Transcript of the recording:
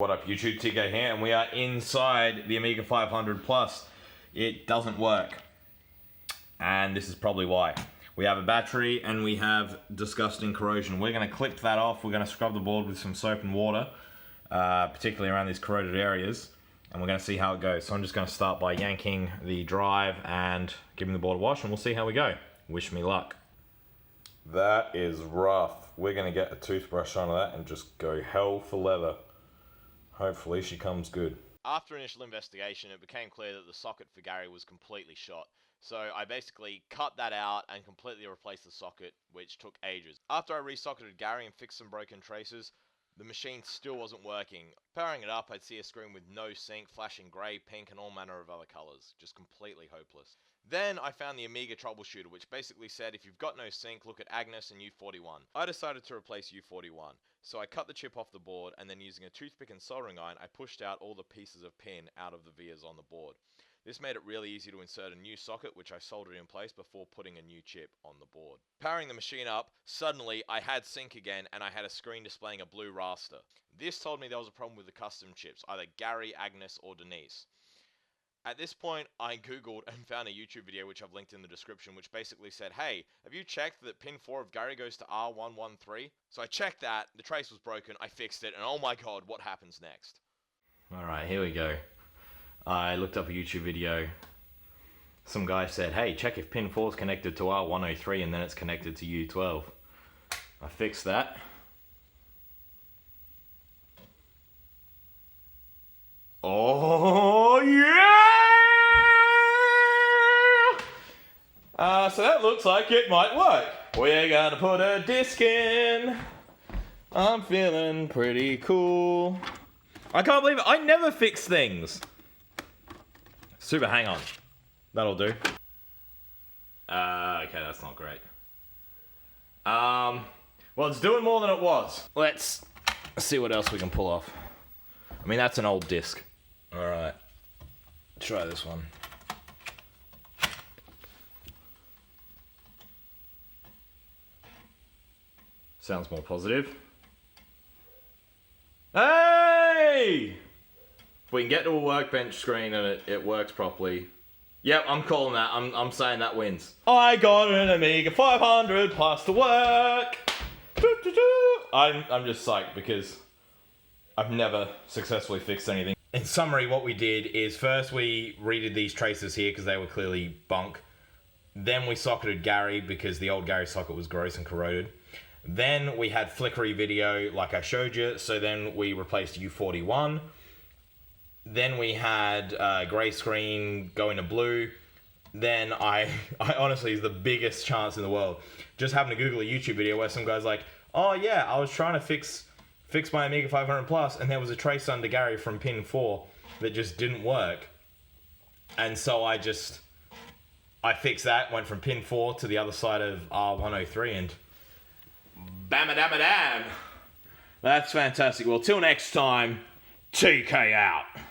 What up YouTube, TK here, and we are inside the Amiga 500 Plus. It doesn't work, and this is probably why. We have a battery and we have disgusting corrosion. We're going to clip that off. We're going to scrub the board with some soap and water, particularly around these corroded areas, and we're going to see how it goes. So I'm just going to start by yanking the drive and giving the board a wash, and we'll see how we go. Wish me luck. That is rough. We're going to get a toothbrush onto that and just go hell for leather. Hopefully she comes good. After initial investigation, it became clear that the socket for Gary was completely shot. So I basically cut that out and completely replaced the socket, which took ages. After I resocketed Gary and fixed some broken traces, the machine still wasn't working. Powering it up, I'd see a screen with no sync, flashing grey, pink, and all manner of other colours. Just completely hopeless. Then I found the Amiga troubleshooter, which basically said if you've got no sync, look at Agnes and U41. I decided to replace U41. So I cut the chip off the board, and then using a toothpick and soldering iron, I pushed out all the pieces of pin out of the vias on the board. This made it really easy to insert a new socket, which I soldered in place before putting a new chip on the board. Powering the machine up, suddenly I had sync again, and I had a screen displaying a blue raster. This told me there was a problem with the custom chips, either Gary, Agnes, or Denise. At this point, I googled and found a YouTube video which I've linked in the description, which basically said, hey, have you checked that pin 4 of Gary goes to R113? So I checked that, the trace was broken, I fixed it, and oh my god, what happens next? Alright, here we go. I looked up a YouTube video. Some guy said, hey, check if pin 4 is connected to R103 and then it's connected to U12. I fixed that. Oh, yeah! So that looks like it might work. We're gonna put a disc in. I'm feeling pretty cool. I can't believe it. I never fix things. Super, hang on. That'll do. Okay, that's not great. Well, it's doing more than it was. Let's see what else we can pull off. I mean, that's an old disc. Alright. Try this one. Sounds more positive. Hey! If we can get to a workbench screen and it works properly. Yep, I'm calling that. I'm saying that wins. I got an Amiga 500 Plus to work! I'm just psyched because I've never successfully fixed anything. In summary, what we did is first we redid these traces here because they were clearly bunk. Then we socketed Gary because the old Gary socket was gross and corroded. Then we had flickery video like I showed you, so then we replaced U41. Then we had grey screen going to blue. Then I honestly, is the biggest chance in the world. Just happened to Google a YouTube video where some guy's like, oh yeah, I was trying to fix my Amiga 500 Plus, and there was a trace under Gary from pin 4 that just didn't work. And so I fixed that, went from pin 4 to the other side of R103, and bam-a-dam-a-dam. That's fantastic. Well, till next time, TK out.